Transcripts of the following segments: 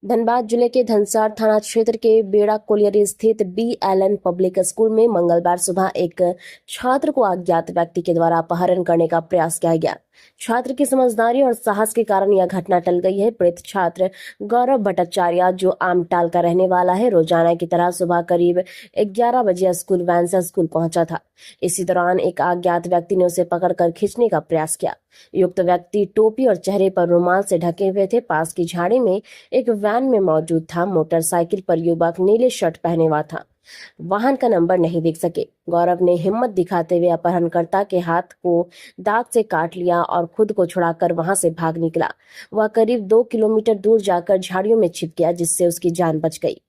धनबाद जिले के धनसार थाना क्षेत्र के बेड़ा कोलियरी स्थित BLN पब्लिक स्कूल में मंगलवार सुबह एक छात्र को अज्ञात व्यक्ति के द्वारा अपहरण करने का प्रयास किया गया। छात्र की समझदारी और साहस के कारण यह घटना टल गई है। पीड़ित छात्र गौरव भट्टाचार्य, जो आमटाल का रहने वाला है, रोजाना की तरह सुबह करीब 11 बजे स्कूल वैन से स्कूल पहुंचा था। इसी दौरान एक अज्ञात व्यक्ति ने उसे पकड़कर खींचने का प्रयास किया। युक्त व्यक्ति टोपी और चेहरे पर रुमाल से ढके हुए थे। पास की झाड़ी में एक वैन में मौजूद था। मोटरसाइकिल पर युवक नीले शर्ट पहने हुआ था। वाहन का नंबर नहीं देख सके। गौरव ने हिम्मत दिखाते हुए अपहरणकर्ता के हाथ को दांत से काट लिया और खुद को छुड़ाकर वहां से भाग निकला। वह करीब 2 किलोमीटर दूर जाकर झाड़ियों में छिप गया, जिससे उसकी जान बच गई।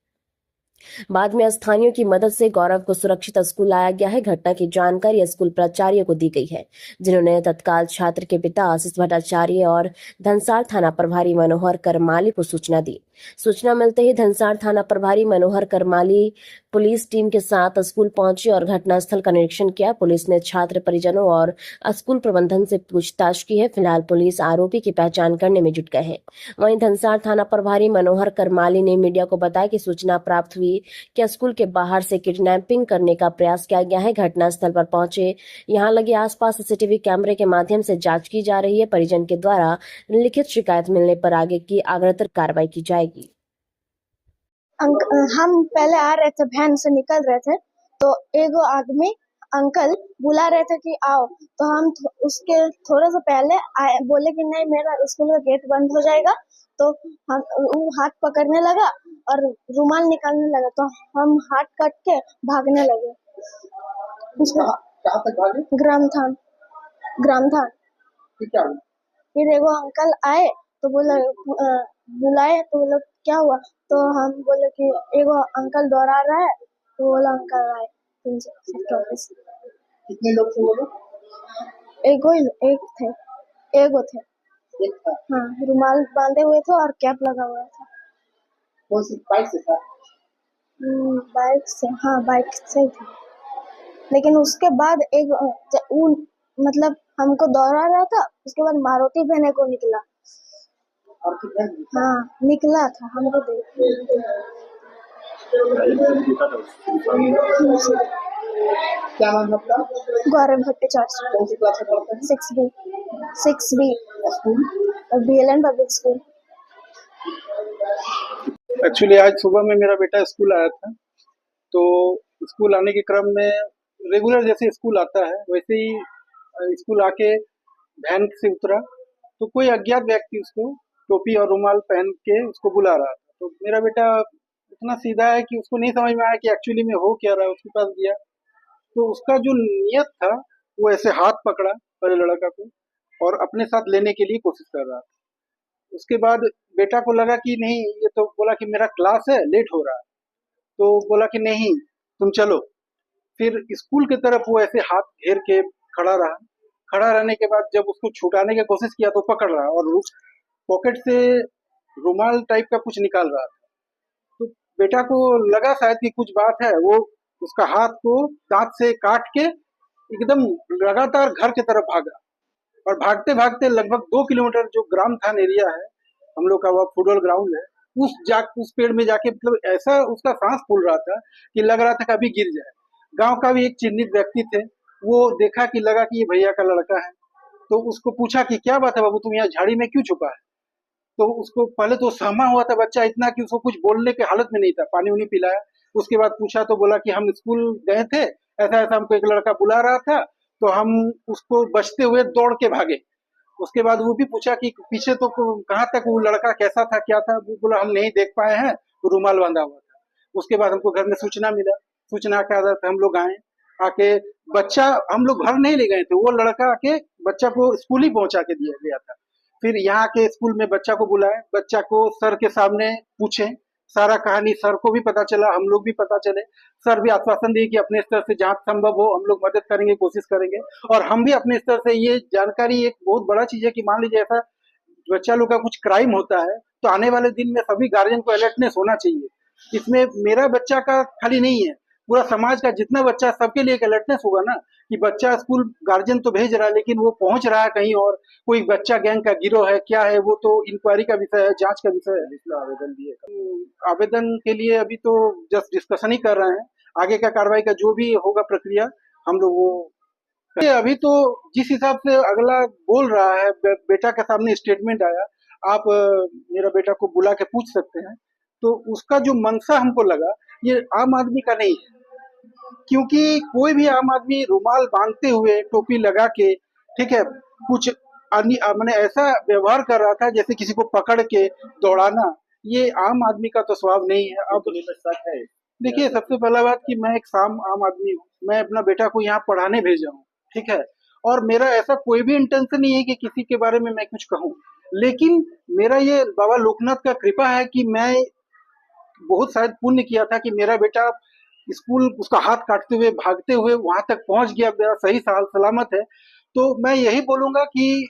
बाद में स्थानियों की मदद से गौरव को सुरक्षित स्कूल लाया गया है। घटना की जानकारी स्कूल प्राचार्य को दी गई है, जिन्होंने तत्काल छात्र के पिता आशीष भट्टाचार्य और धनसार थाना प्रभारी मनोहर करमाली को सूचना दी। सूचना मिलते ही धनसार थाना प्रभारी मनोहर करमाली पुलिस टीम के साथ स्कूल पहुंचे और घटनास्थल का निरीक्षण किया। पुलिस ने छात्र परिजनों और स्कूल प्रबंधन से पूछताछ की है। फिलहाल पुलिस आरोपी की पहचान करने में जुट गए हैं। वहीं धनसार थाना प्रभारी मनोहर करमाली ने मीडिया को बताया कि सूचना प्राप्त हुई कि स्कूल के बाहर से किडनैपिंग करने का प्रयास किया गया है। घटनास्थल पर पहुंचे यहां लगे आसपास CCTV कैमरे के माध्यम से जांच की जा रही है। परिजन के द्वारा लिखित शिकायत मिलने पर आगे की अग्रतर कार्रवाई की जाएगी। हम पहले आ रहे थे, वैन से निकल रहे थे, तो एगो आदमी अंकल बुला रहे थे कि आओ, तो हम उसके थोड़ा सा पहले आए, बोले कि नहीं मेरा स्कूल का गेट बंद हो जाएगा। तो हम वो हाथ पकड़ने लगा और रुमाल निकालने लगा, तो हम हाथ कट के भागने लगे। कहाँ तक भागे? ग्राम था। फिर एगो अंकल आए तो बुलाए, तो बोले क्या हुआ, तो हम बोले कि एगो अंकल दौड़ा रहा है, तो बोला अंकल आए प्रिंसिपल ऑफिस। कितने लोग थे वो लोग? एगो थे। एक था। हाँ, रुमाल बांधे हुए थे और कैप लगा हुआ था। कौन सी बाइक से था? बाइक से, हाँ बाइक से ही था। लेकिन उसके बाद मतलब हमको दौड़ा रहा था, उसके बाद मारुति वैन को निकला। और कितने? हाँ निकला था, हमको क्या नाम है आपका? गौरव भट्टाचार्य। कौन सी क्लास में पढ़ते हैं? 6B school? BLN public school. Actually आज सुबह में मेरा बेटा स्कूल आया था, तो स्कूल आने के क्रम में रेगुलर जैसे स्कूल आता है वैसे ही स्कूल आके वैन से उतरा, तो कोई अज्ञात व्यक्ति उसको टोपी और रुमाल पहन के उसको बुला रहा था। तो मेरा बेटा इतना सीधा है कि उसको नहीं समझ में आया कि एक्चुअली में हो क्या रहा है। उसके पास गया तो उसका जो नियत था वो ऐसे हाथ पकड़ा पहले लड़का को और अपने साथ लेने के लिए कोशिश कर रहा था। उसके बाद बेटा को लगा कि नहीं, ये तो बोला कि मेरा क्लास है, लेट हो रहा है, तो बोला कि नहीं तुम चलो। फिर स्कूल की तरफ वो ऐसे हाथ घेर के खड़ा रहा। खड़ा रहने के बाद जब उसको छुटाने की कोशिश किया तो पकड़ रहा और पॉकेट से रुमाल टाइप का कुछ निकाल रहा था। तो बेटा को लगा शायद कि कुछ बात है, वो उसका हाथ को दांत से काट के एकदम लगातार घर की तरफ भागा और भागते भागते लगभग 2 किलोमीटर जो ग्राम थान एरिया है हम लोग का, वह फुटबॉल ग्राउंड है, उस पेड़ में जाके मतलब ऐसा उसका सांस फूल रहा था कि लग रहा था कि अभी गिर जाए। गांव का भी एक चिन्हित व्यक्ति थे, वो देखा कि लगा कि ये भैया का लड़का है, तो उसको पूछा कि क्या बात है बाबू, तुम यहाँ झाड़ी में क्यों छुपा है। तो उसको पहले तो सहमा हुआ था बच्चा इतना कि उसको कुछ बोलने के हालत में नहीं था। पानी उनी पिलाया, उसके बाद पूछा तो बोला कि हम स्कूल गए थे, ऐसा ऐसा हमको एक लड़का बुला रहा था, तो हम उसको बचते हुए दौड़ के भागे। उसके बाद वो भी पूछा कि पीछे तो कहाँ तक वो लड़का कैसा था क्या था, वो बोला हम नहीं देख पाए हैं, वो रुमाल बांधा हुआ था। उसके बाद हमको घर में सूचना मिला, सूचना के आधार पर हम लोग आए। आके बच्चा, हम लोग घर नहीं ले गए थे, वो लड़का आके बच्चा को स्कूल ही पहुंचा के दिया गया था। फिर यहाँ के स्कूल में बच्चा को बुलाए, बच्चा को सर के सामने पूछे, सारा कहानी सर को भी पता चला, हम लोग भी पता चले। सर भी आश्वासन दिए कि अपने स्तर से जहाँ संभव हो हम लोग मदद करेंगे, कोशिश करेंगे। और हम भी अपने स्तर से, ये जानकारी एक बहुत बड़ा चीज है कि मान लीजिए ऐसा बच्चा लोग का कुछ क्राइम होता है तो आने वाले दिन में सभी गार्जियन को अलर्टनेस होना चाहिए। इसमें मेरा बच्चा का खाली नहीं है, पूरा समाज का जितना बच्चा, सबके लिए एक अलर्टनेस होगा ना कि बच्चा स्कूल गार्जियन तो भेज रहा है लेकिन वो पहुंच रहा है कहीं और, कोई बच्चा गैंग का गिरोह है, क्या है वो तो इंक्वायरी का विषय है, जांच का विषय है। इसलिए आवेदन दिए। आवेदन के लिए अभी तो जस्ट डिस्कशन ही कर रहे हैं, आगे का कार्रवाई का जो भी होगा प्रक्रिया हम लोग वो अभी तो जिस हिसाब से अगला बोल रहा है, बेटा के सामने स्टेटमेंट आया, आप मेरा बेटा को बुला के पूछ सकते हैं, तो उसका जो मंशा हमको लगा ये आम आदमी का नहीं है, क्योंकि कोई भी आम आदमी रुमाल बांधते हुए टोपी लगा के, ठीक है, कुछ मैंने ऐसा व्यवहार कर रहा था जैसे किसी को पकड़ के दौड़ाना, ये आम आदमी का तो स्वभाव नहीं है। अब है देखिए, सबसे पहला बात कि मैं एक आम आदमी हूँ, मैं अपना बेटा को यहाँ पढ़ाने भेजा हूँ, ठीक है, और मेरा ऐसा कोई भी इंटेंशन नहीं है कि किसी के बारे में मैं कुछ कहूँ, लेकिन मेरा ये बाबा लोकनाथ का कृपा है कि मैं बहुत शायद पुण्य किया था कि मेरा बेटा स्कूल उसका हाथ काटते हुए भागते हुए वहां तक पहुंच गया, मेरा सही सलामत है। तो मैं यही बोलूंगा कि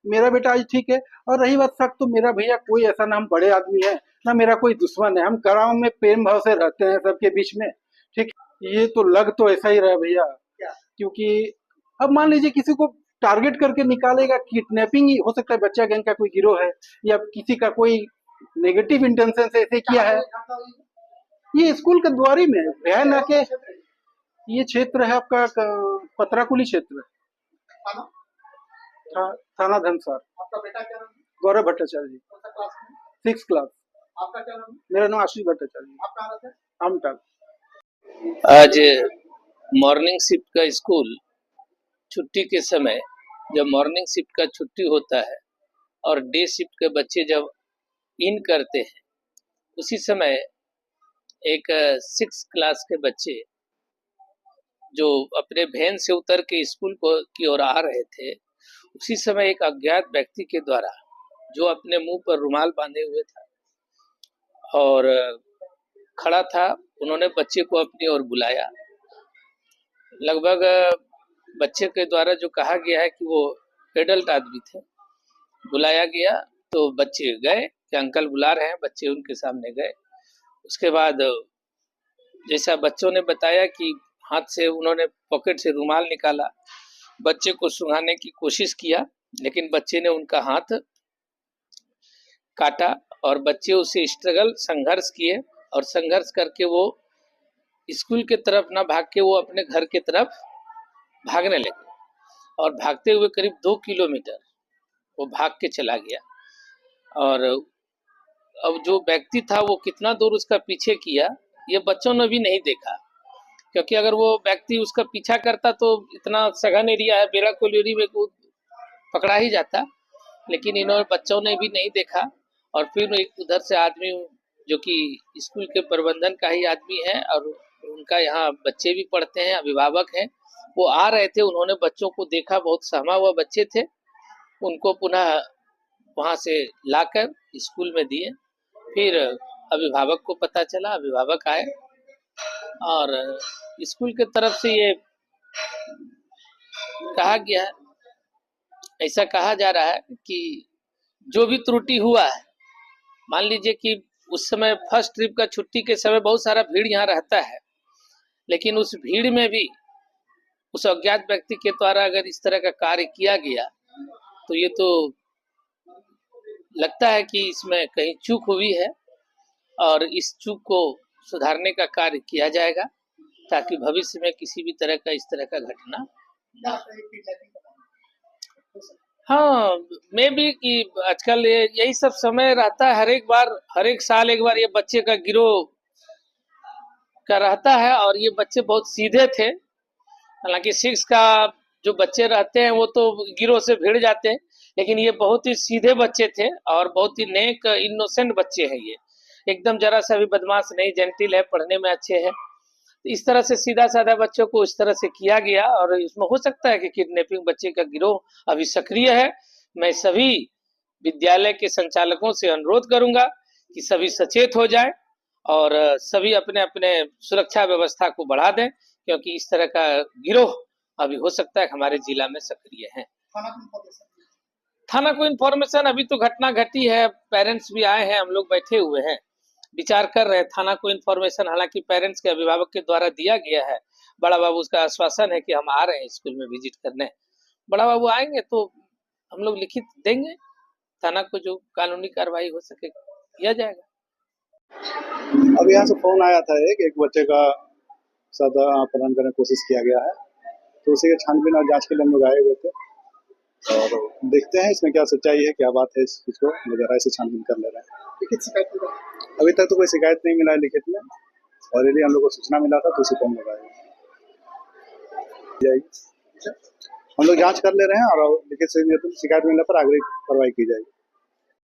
मेरा बेटा आज ठीक है। और रही बात शक, तो मेरा भैया कोई ऐसा ना हम बड़े आदमी है ना मेरा कोई दुश्मन है, हम गाँव में प्रेम भाव से रहते हैं सबके बीच में, ठीक। ये तो लग तो ऐसा ही रहा भैया, क्योंकि अब मान लीजिए किसी को टारगेट करके निकालेगा, किडनैपिंग ही हो सकता है, बच्चा गैंग का कोई गिरोह है या किसी का कोई नेगेटिव इंटेंशन से ऐसे किया है। ये स्कूल के द्वारी में वैन आके, ये क्षेत्र है आपका पतराकुली क्षेत्र, थाना धनसार। आपका बेटा क्या नाम है? गौरव भट्टाचार्य जी, कौन सा क्लास में? 6th class. आपका क्या नाम है? मेरा नाम आशीष भट्टाचार्य जी, आप कहाँ रहते हैं? आमटाल। आज मॉर्निंग शिफ्ट का स्कूल छुट्टी के समय, जब मॉर्निंग शिफ्ट का छुट्टी होता है और डे शिफ्ट के बच्चे जब इन करते हैं, उसी समय एक 6th क्लास के बच्चे जो अपने वैन से उतर के स्कूल की ओर आ रहे थे, उसी समय एक अज्ञात व्यक्ति के द्वारा, जो अपने मुंह पर रुमाल बांधे हुए था और खड़ा था, उन्होंने बच्चे को अपनी ओर बुलाया। लगभग बच्चे के द्वारा जो कहा गया है कि वो एडल्ट आदमी थे, बुलाया गया तो बच्चे गए कि अंकल बुला रहे हैं, बच्चे उनके सामने गए। उसके बाद जैसा बच्चों ने बताया कि हाथ से उन्होंने पॉकेट से रुमाल निकाला, बच्चे को सुंघाने की कोशिश किया, लेकिन बच्चे ने उनका हाथ काटा और बच्चे उसे संघर्ष किए और संघर्ष करके वो स्कूल के तरफ ना भाग के वो अपने घर के तरफ भागने लगे और भागते हुए करीब 2 किलोमीटर वो भाग के चला गया। और अब जो व्यक्ति था वो कितना दूर उसका पीछे किया ये बच्चों ने भी नहीं देखा, क्योंकि अगर वो व्यक्ति उसका पीछा करता तो इतना सघन एरिया है, बेड़ा कोलियरी में पकड़ा ही जाता, लेकिन इन्होंने बच्चों ने भी नहीं देखा। और फिर एक उधर से आदमी जो कि स्कूल के प्रबंधन का ही आदमी है और उनका यहाँ बच्चे भी पढ़ते हैं, अभिभावक हैं, वो आ रहे थे, उन्होंने बच्चों को देखा, बहुत सहमा हुआ बच्चे थे, उनको पुनः वहाँ से लाकर स्कूल में दिए। फिर अभिभावक को पता चला, अभिभावक आए और स्कूल के तरफ से ये कहा गया, ऐसा कहा जा रहा है कि जो भी त्रुटि हुआ है, मान लीजिए कि उस समय फर्स्ट ट्रिप का छुट्टी के समय बहुत सारा भीड़ यहाँ रहता है, लेकिन उस भीड़ में भी उस अज्ञात व्यक्ति के द्वारा अगर इस तरह का कार्य किया गया तो ये तो लगता है कि इसमें कहीं चूक हुई है और इस चूक को सुधारने का कार्य किया जाएगा ताकि भविष्य में किसी भी तरह का इस तरह का घटना ना। हाँ, मैं भी कि आजकल यही सब समय रहता है, हर एक साल एक बार ये बच्चे का गिरोह का रहता है और ये बच्चे बहुत सीधे थे। हालांकि 6 का जो बच्चे रहते हैं वो तो गिरोह से भिड़ जाते हैं, लेकिन ये बहुत ही सीधे बच्चे थे और बहुत ही नेक इनोसेंट बच्चे हैं। ये एकदम जरा सा भी बदमाश नहीं, जेंटिल है, पढ़ने में अच्छे हैं। तो इस तरह से सीधा साधा बच्चों को इस तरह से किया गया और इसमें हो सकता है कि किडनैपिंग बच्चे का गिरोह अभी सक्रिय है। मैं सभी विद्यालय के संचालकों से अनुरोध करूंगा कि सभी सचेत हो जाए और सभी अपने अपने सुरक्षा व्यवस्था को बढ़ा दें, क्योंकि इस तरह का गिरोह अभी हो सकता है हमारे जिला में सक्रिय है। थाना को इन्फॉर्मेशन अभी तो घटना घटी है, पेरेंट्स भी आए हैं, हम लोग बैठे हुए हैं विचार कर रहे हैं। थाना को इन्फॉर्मेशन हालांकि पेरेंट्स के अभिभावक के द्वारा दिया गया है। बड़ा बाबू उसका आश्वासन है कि हम आ रहे हैं स्कूल में विजिट करने। बड़ा बाबू आएंगे तो हम लोग लिखित देंगे, थाना को जो कानूनी कार्रवाई हो सके किया जाएगा। अब यहाँ से फोन आया था एक बच्चे का साथ अपहरण करने की कोशिश किया गया है, तो उसी के छानबीन और जांच के लिए हम लोग आए हुए थे और देखते हैं इसमें क्या सच्चाई है, क्या बात है, इस चीज को वगैरह से छानबीन कर ले रहे हैं। अभी तक तो कोई शिकायत नहीं मिला है लिखित में, और यदि हम लोग को सूचना मिला था तो उसी को हम लोग आए जाएगी। हम लोग जांच कर ले रहे हैं और लिखित से शिकायत मिलने पर आगे कार्रवाई की जाएगी।